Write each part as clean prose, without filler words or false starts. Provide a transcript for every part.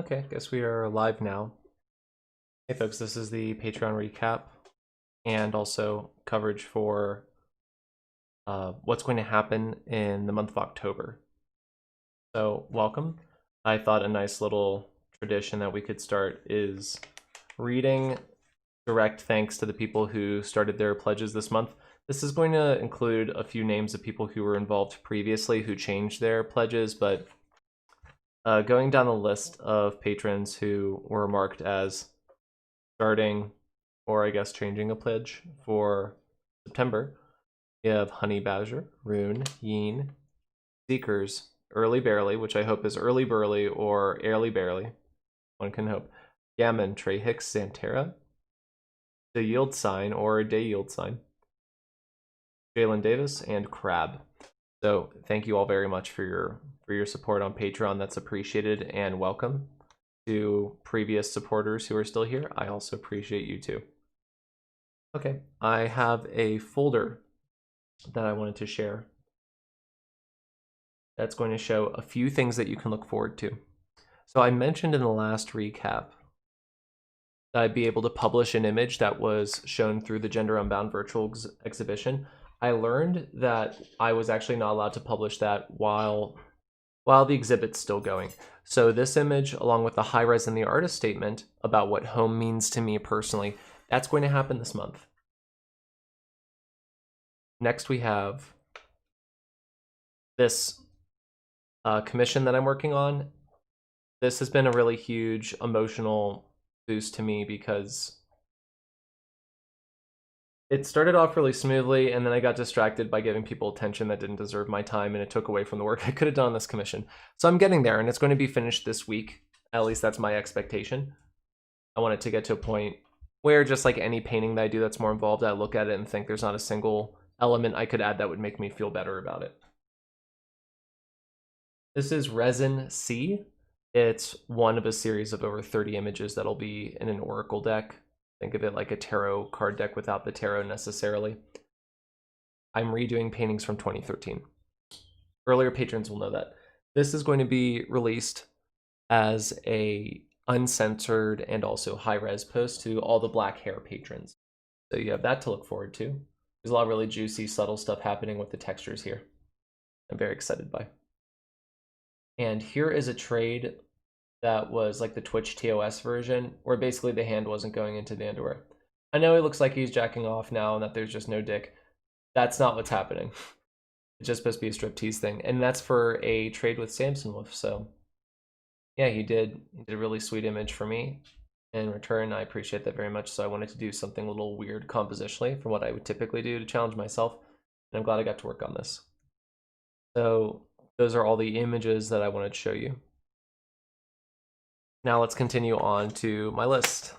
Okay, guess we are live now. Hey folks, this is the Patreon recap and also coverage for what's going to happen in the month of October. So welcome. I thought a nice little tradition that we could start is reading direct thanks to the people who started their pledges this month. This is going to include a few names of people who were involved previously who changed their pledges, but going down the list of patrons who were marked as starting, or I guess changing a pledge for September, we have Honey Badger, Rune, Yeen, Seekers, Early Barely, which I hope is Early Burly or Early Barely. One can hope. Gammon, Trey Hicks, Santera, The Yield Sign or Day Yield Sign, Jalen Davis, and Crab. So thank you all very much for your support on Patreon. That's appreciated, and welcome to previous supporters who are still here. I also appreciate you too. Okay, I have a folder that I wanted to share that's going to show a few things that you can look forward to. So I mentioned in the last recap that I'd be able to publish an image that was shown through the Gender Unbound virtual exhibition. I learned that I was actually not allowed to publish that while the exhibit's still going. So this image, along with the high res and the artist statement about what home means to me personally, that's going to happen this month. Next we have this commission that I'm working on. This has been a really huge emotional boost to me because it started off really smoothly, and then I got distracted by giving people attention that didn't deserve my time, and it took away from the work I could have done on this commission. So I'm getting there, and it's going to be finished this week. At least that's my expectation. I want it to get to a point where, just like any painting that I do that's more involved, I look at it and think there's not a single element I could add that would make me feel better about it. This is Resin C. It's one of a series of over 30 images that'll be in an Oracle deck. Think of it like a tarot card deck without the tarot necessarily. I'm redoing paintings from 2013. Earlier patrons will know that. This is going to be released as a uncensored and also high-res post to all the black hair patrons. So you have that to look forward to. There's a lot of really juicy, subtle stuff happening with the textures here. I'm very excited by. And here is a trade that was like the Twitch TOS version, where basically the hand wasn't going into the underwear. I know it looks like he's jacking off now and that there's just no dick. That's not what's happening. It's just supposed to be a striptease thing. And that's for a trade with Samson Wolf. So yeah, he did a really sweet image for me. In return, I appreciate that very much. So I wanted to do something a little weird compositionally from what I would typically do to challenge myself. And I'm glad I got to work on this. So those are all the images that I wanted to show you. Now let's continue on to my list.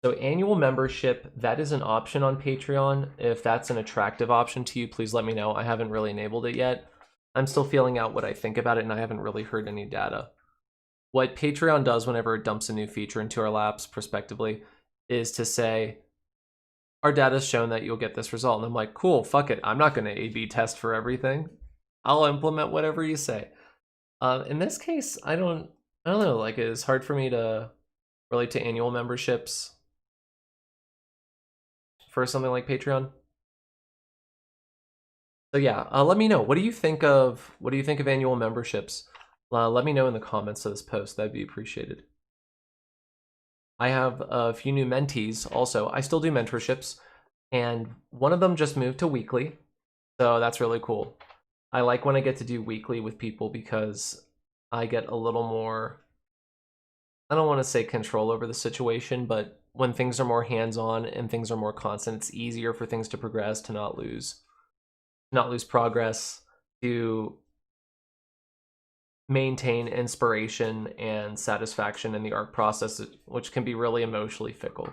So annual membership, that is an option on Patreon. If that's an attractive option to you, please let me know. I haven't really enabled it yet. I'm still feeling out what I think about it, and I haven't really heard any data. What Patreon does whenever it dumps a new feature into our laps prospectively is to say, our data's shown that you'll get this result. And I'm like, cool, fuck it. I'm not going to A/B test for everything. I'll implement whatever you say. In this case, I don't know. Like, it's hard for me to relate to annual memberships for something like Patreon. So yeah, let me know. What do you think of annual memberships? Let me know in the comments of this post. That'd be appreciated. I have a few new mentees also. I still do mentorships, and one of them just moved to weekly, so that's really cool. I like when I get to do weekly with people because I get a little more, I don't want to say control over the situation, but when things are more hands-on and things are more constant, it's easier for things to progress, to not lose progress, to maintain inspiration and satisfaction in the art process, which can be really emotionally fickle.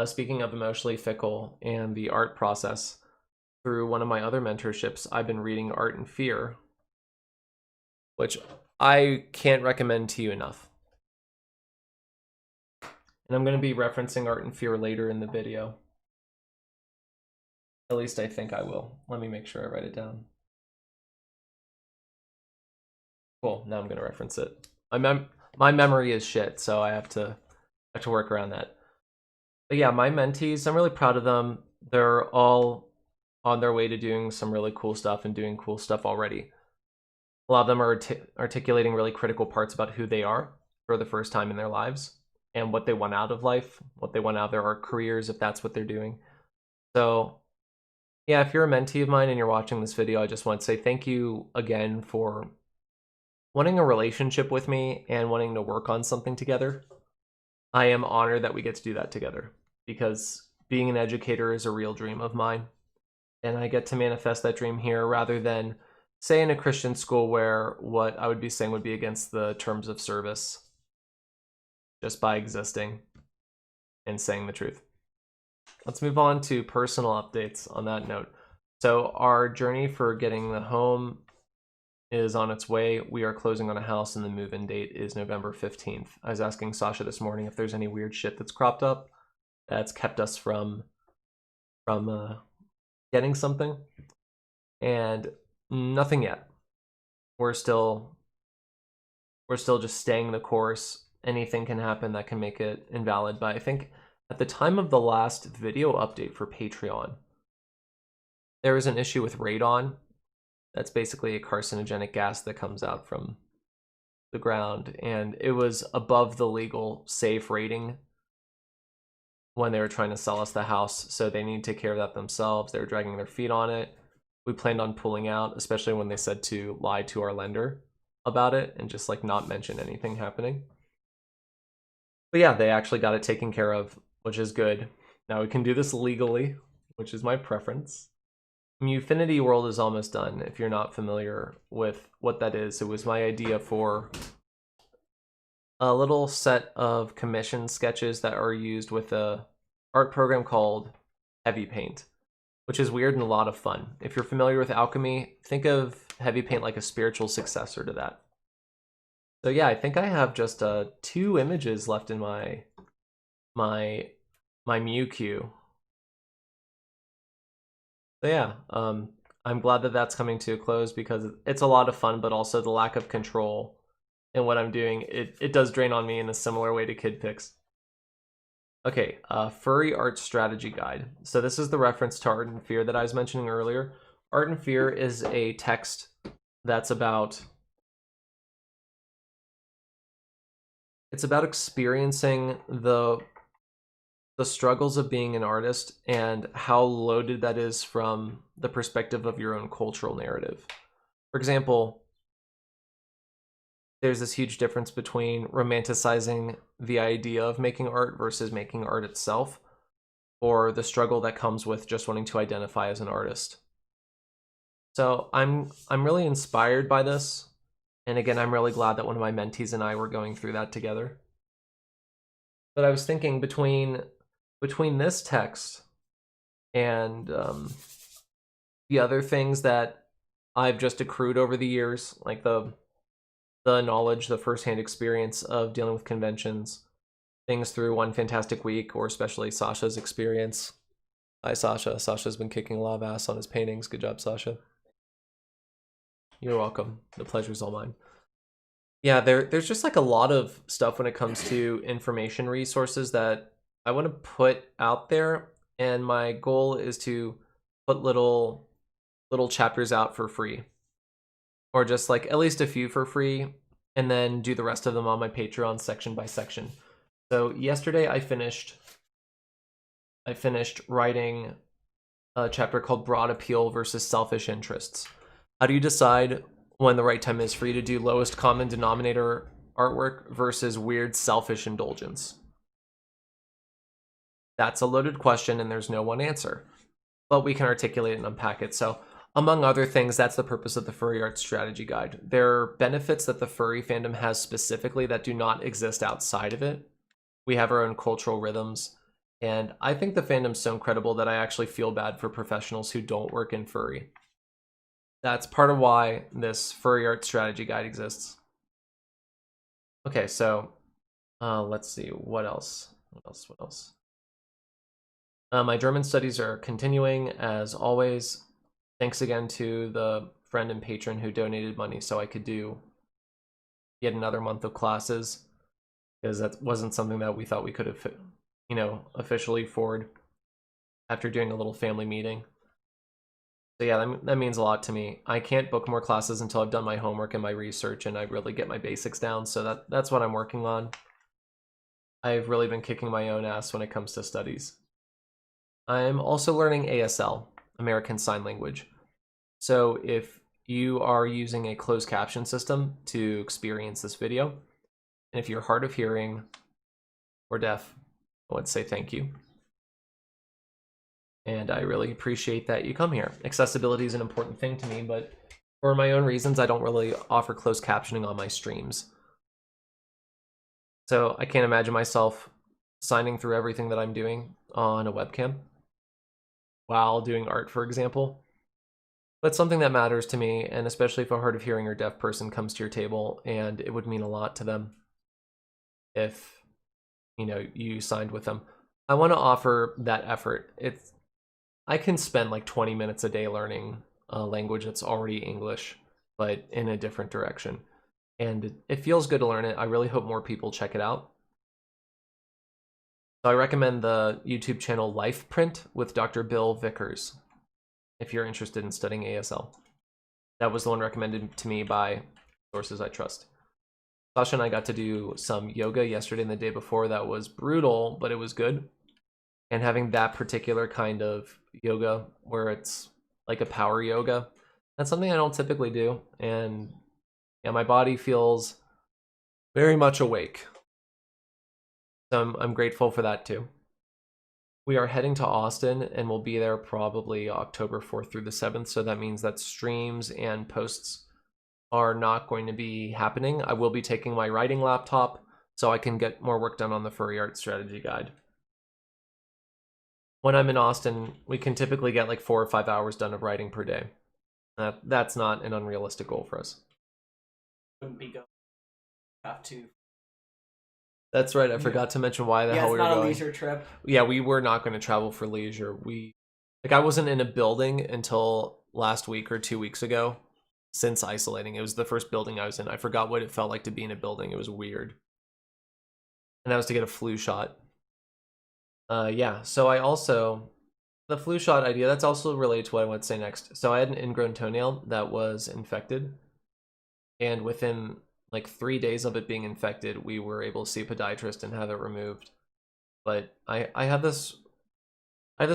Speaking of emotionally fickle and the art process, through one of my other mentorships, I've been reading Art and Fear, which I can't recommend to you enough. And I'm going to be referencing Art and Fear later in the video. At least I think I will. Let me make sure I write it down. Cool. Now I'm gonna reference it. My memory is shit, so I have to work around that. But yeah, my mentees, I'm really proud of them. They're all on their way to doing some really cool stuff and doing cool stuff already. A lot of them are articulating really critical parts about who they are for the first time in their lives and what they want out of life, what they want out of their art careers, if that's what they're doing. So yeah, if you're a mentee of mine and you're watching this video, I just want to say thank you again for wanting a relationship with me and wanting to work on something together. I am honored that we get to do that together because being an educator is a real dream of mine. And I get to manifest that dream here rather than, say, in a Christian school where what I would be saying would be against the terms of service just by existing and saying the truth. Let's move on to personal updates on that note. So our journey for getting the home is on its way. We are closing on a house and the move-in date is November 15th. I was asking Sasha this morning if there's any weird shit that's cropped up that's kept us from getting something, and nothing yet. We're still just staying the course. Anything can happen that can make it invalid, but I think at the time of the last video update for Patreon, there was an issue with radon. That's basically a carcinogenic gas that comes out from the ground, and it was above the legal safe rating when they were trying to sell us the house, so they need to take care of that themselves. They were dragging their feet on it. We planned on pulling out, especially when they said to lie to our lender about it and just like not mention anything happening. But yeah, they actually got it taken care of, which is good. Now we can do this legally, which is my preference. Mufinity World is almost done. If you're not familiar with what that is, it was my idea for a little set of commission sketches that are used with a art program called Heavy Paint, which is weird and a lot of fun. If you're familiar with alchemy, think of Heavy Paint like a spiritual successor to that. So yeah, I think I have just 2 images left in my Mew queue. So yeah, I'm glad that that's coming to a close because it's a lot of fun, but also the lack of control in what I'm doing, it does drain on me in a similar way to Kid Pics. Okay, Furry Art Strategy Guide. So this is the reference to Art and Fear that I was mentioning earlier. Art and Fear is a text that's about experiencing the struggles of being an artist and how loaded that is from the perspective of your own cultural narrative. For example, there's this huge difference between romanticizing the idea of making art versus making art itself, or the struggle that comes with just wanting to identify as an artist. So I'm really inspired by this. And again, I'm really glad that one of my mentees and I were going through that together. But I was thinking between this text and the other things that I've just accrued over the years, like the knowledge, the firsthand experience of dealing with conventions, things through One Fantastic Week, or especially Sasha's experience. Hi, Sasha. Sasha's been kicking a lot of ass on his paintings. Good job, Sasha. You're welcome. The pleasure's all mine. Yeah, there's just like a lot of stuff when it comes to information resources that I want to put out there, and my goal is to put little chapters out for free, or just like at least a few for free, and then do the rest of them on my Patreon section by section. So yesterday I finished writing a chapter called Broad Appeal versus Selfish Interests. How do you decide when the right time is for you to do lowest common denominator artwork versus weird selfish indulgence? That's a loaded question and there's no one answer, but we can articulate and unpack it. So among other things, that's the purpose of the Furry Art Strategy Guide. There are benefits that the furry fandom has specifically that do not exist outside of it. We have our own cultural rhythms, and I think the fandom's so incredible that I actually feel bad for professionals who don't work in furry. That's part of why this Furry Art Strategy Guide exists. Okay, so let's see, what else? My German studies are continuing as always. Thanks again to the friend and patron who donated money so I could do yet another month of classes, because that wasn't something that we thought we could have, officially afford after doing a little family meeting. So yeah, that means a lot to me. I can't book more classes until I've done my homework and my research and I really get my basics down. So that's what I'm working on. I've really been kicking my own ass when it comes to studies. I'm also learning ASL, American Sign Language. So if you are using a closed caption system to experience this video, and if you're hard of hearing or deaf, I want to say thank you. And I really appreciate that you come here. Accessibility is an important thing to me, but for my own reasons, I don't really offer closed captioning on my streams. So I can't imagine myself signing through everything that I'm doing on a webcam while doing art, for example. But something that matters to me, and especially if a hard of hearing or deaf person comes to your table, and it would mean a lot to them if, you signed with them. I want to offer that effort. I can spend like 20 minutes a day learning a language that's already English, but in a different direction. And it feels good to learn it. I really hope more people check it out. So I recommend the YouTube channel Life Print with Dr. Bill Vickers, if you're interested in studying ASL. That was the one recommended to me by sources I trust. Sasha and I got to do some yoga yesterday and the day before. That was brutal, but it was good. And having that particular kind of yoga where it's like a power yoga, that's something I don't typically do. And yeah, my body feels very much awake. So I'm grateful for that too. We are heading to Austin and we'll be there probably October 4th through the 7th. So that means that streams and posts are not going to be happening. I will be taking my writing laptop so I can get more work done on the furry art strategy guide. When I'm in Austin, we can typically get like 4 or 5 hours done of writing per day. That's not an unrealistic goal for us. Wouldn't be going. Have to. That's right. I forgot to mention why the hell we were going. Yeah, it's not a leisure trip. Yeah, we were not going to travel for leisure. I wasn't in a building until last week or 2 weeks ago since isolating. It was the first building I was in. I forgot what it felt like to be in a building. It was weird. And that was to get a flu shot. Yeah, so the flu shot idea, that's also related to what I want to say next. So I had an ingrown toenail that was infected. And within like 3 days of it being infected, we were able to see a podiatrist and have it removed. But I have this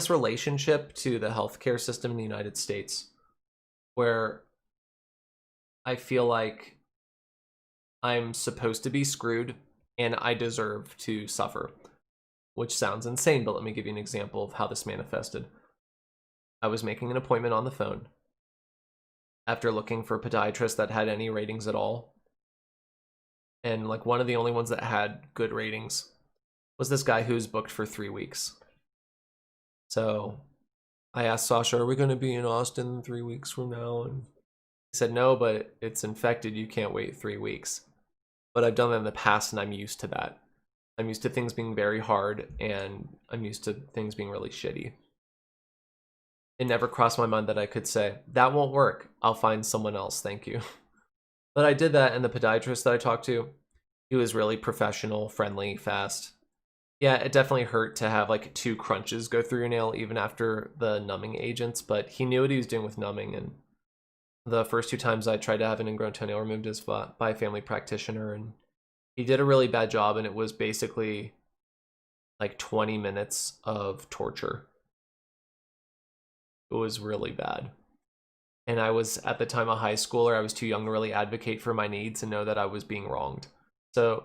relationship to the healthcare system in the United States where I feel like I'm supposed to be screwed and I deserve to suffer, which sounds insane, but let me give you an example of how this manifested. I was making an appointment on the phone after looking for a podiatrist that had any ratings at all. And like one of the only ones that had good ratings was this guy who's booked for 3 weeks. So I asked Sasha, are we going to be in Austin 3 weeks from now? And he said, no, but it's infected. You can't wait 3 weeks. But I've done that in the past and I'm used to that. I'm used to things being very hard and I'm used to things being really shitty. It never crossed my mind that I could say, that won't work. I'll find someone else. Thank you. But I did that, and the podiatrist that I talked to, he was really professional, friendly, fast. Yeah, it definitely hurt to have like 2 crunches go through your nail even after the numbing agents, but he knew what he was doing with numbing. And the first 2 times I tried to have an ingrown toenail removed is by a family practitioner, and he did a really bad job, and it was basically like 20 minutes of torture. It was really bad. And I was, at the time, a high schooler. I was too young to really advocate for my needs and know that I was being wronged. So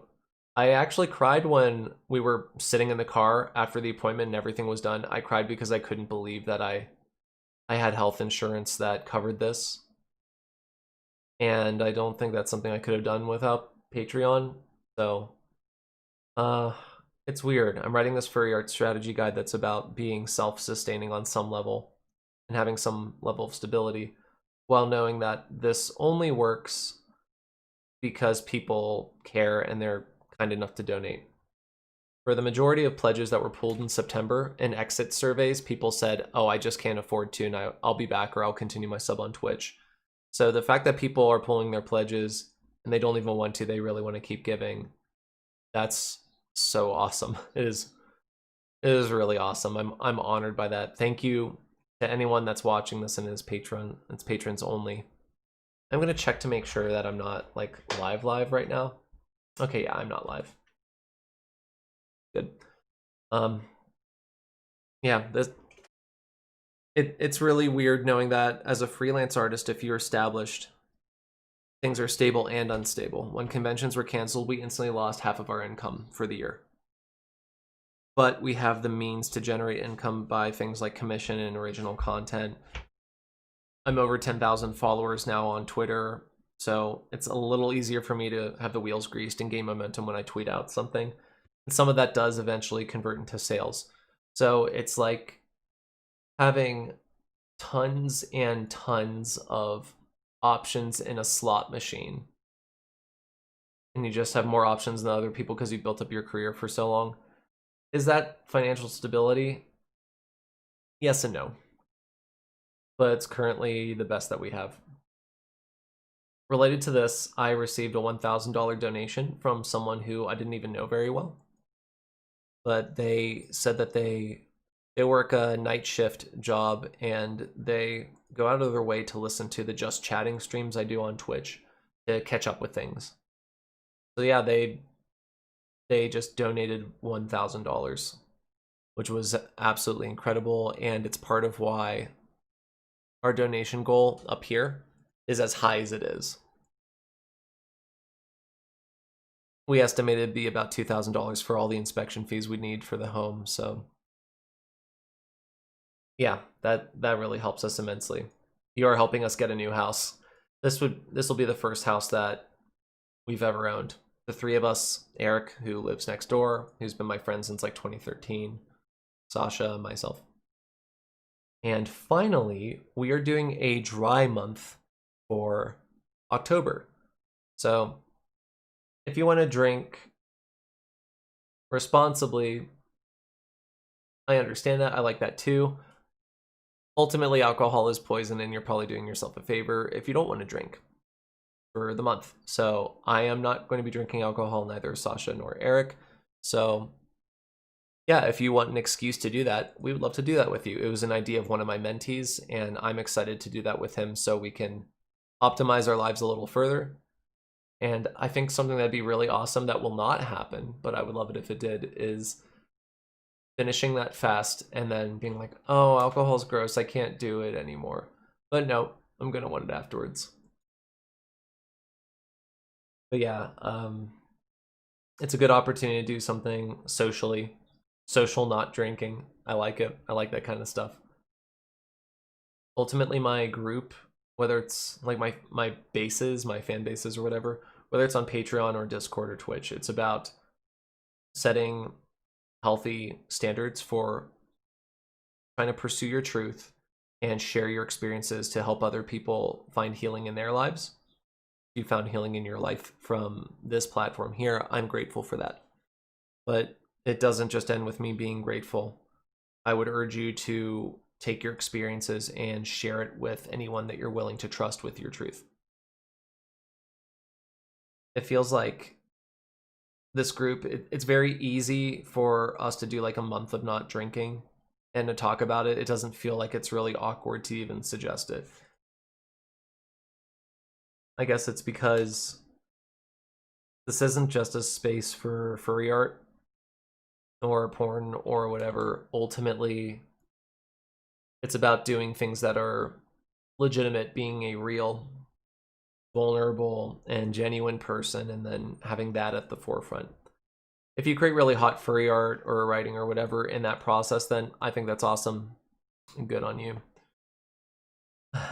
I actually cried when we were sitting in the car after the appointment and everything was done. I cried because I couldn't believe that I had health insurance that covered this. And I don't think that's something I could have done without Patreon. So it's weird. I'm writing this furry art strategy guide that's about being self-sustaining on some level and having some level of stability, while knowing that this only works because people care and they're kind enough to donate. For the majority of pledges that were pulled in September, in exit surveys, people said, oh, I just can't afford to, and I'll be back or I'll continue my sub on Twitch. So the fact that people are pulling their pledges and they don't even want to, they really want to keep giving. That's so awesome. It is really awesome. I'm honored by that. Thank you to anyone that's watching this and is patron. It's patrons only. I'm gonna check to make sure that I'm not like live right now. Okay, yeah, I'm not live. Good. Yeah, it's really weird knowing that as a freelance artist, if you're established, things are stable and unstable. When conventions were canceled, we instantly lost half of our income for the year. But we have the means to generate income by things like commission and original content. I'm over 10,000 followers now on Twitter, so it's a little easier for me to have the wheels greased and gain momentum when I tweet out something. And some of that does eventually convert into sales. So it's like having tons and tons of options in a slot machine. And you just have more options than other people because you built up your career for so long. Is that financial stability? Yes and no. But it's currently the best that we have. Related to this, I received a $1,000 donation from someone who I didn't even know very well. But they said that they work a night shift job and they go out of their way to listen to the just chatting streams I do on Twitch to catch up with things. So yeah, they just donated $1,000, which was absolutely incredible, and it's part of why our donation goal up here is as high as it is. We estimated it'd be about $2,000 for all the inspection fees we need for the home, so yeah, that really helps us immensely. You are helping us get a new house. This will be the first house that we've ever owned. The three of us, Eric, who lives next door, who's been my friend since like 2013, Sasha, myself. And finally, we are doing a dry month for October. So if you want to drink responsibly, I understand that. I like that too. Ultimately, alcohol is poison, and you're probably doing yourself a favor if you don't want to drink for the month. So I am not going to be drinking alcohol, neither Sasha nor Eric. So yeah, if you want an excuse to do that, we would love to do that with you. It was an idea of one of my mentees, and I'm excited to do that with him so we can optimize our lives a little further. And I think something that'd be really awesome that will not happen, but I would love it if it did, is finishing that fast and then being like, oh, alcohol's gross, I can't do it anymore. But no, I'm gonna want it afterwards. But yeah, it's a good opportunity to do something socially. Social, not drinking. I like it. I like that kind of stuff. Ultimately, my group, whether it's like my bases, my fan bases or whatever, whether it's on Patreon or Discord or Twitch, it's about setting healthy standards for trying to pursue your truth and share your experiences to help other people find healing in their lives. If you found healing in your life from this platform here, I'm grateful for that. But it doesn't just end with me being grateful. I would urge you to take your experiences and share it with anyone that you're willing to trust with your truth. It feels like this group, it's very easy for us to do like a month of not drinking and to talk about it. It doesn't feel like it's really awkward to even suggest it. I guess it's because this isn't just a space for furry art or porn or whatever. Ultimately, it's about doing things that are legitimate, being a real, vulnerable, and genuine person, and then having that at the forefront. If you create really hot furry art or writing or whatever in that process, then I think that's awesome and good on you.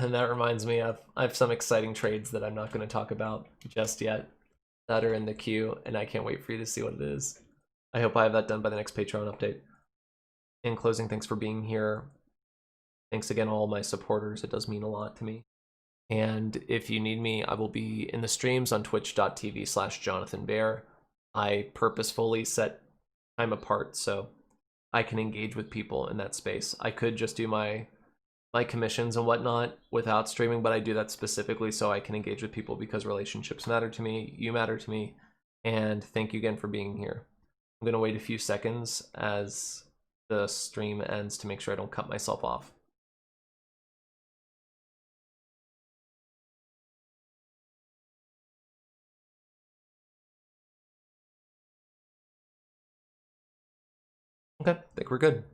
And that reminds me of, I have some exciting trades that I'm not going to talk about just yet that are in the queue, and I can't wait for you to see what it is. I hope I have that done by the next Patreon update. In closing, thanks for being here. Thanks again, all my supporters. It does mean a lot to me. And if you need me, I will be in the streams on twitch.tv/JonathanBear. I purposefully set time apart so I can engage with people in that space. I could just do my my commissions and whatnot without streaming, but I do that specifically so I can engage with people because relationships matter to me, you matter to me, and thank you again for being here. I'm gonna wait a few seconds as the stream ends to make sure I don't cut myself off. Okay, I think we're good.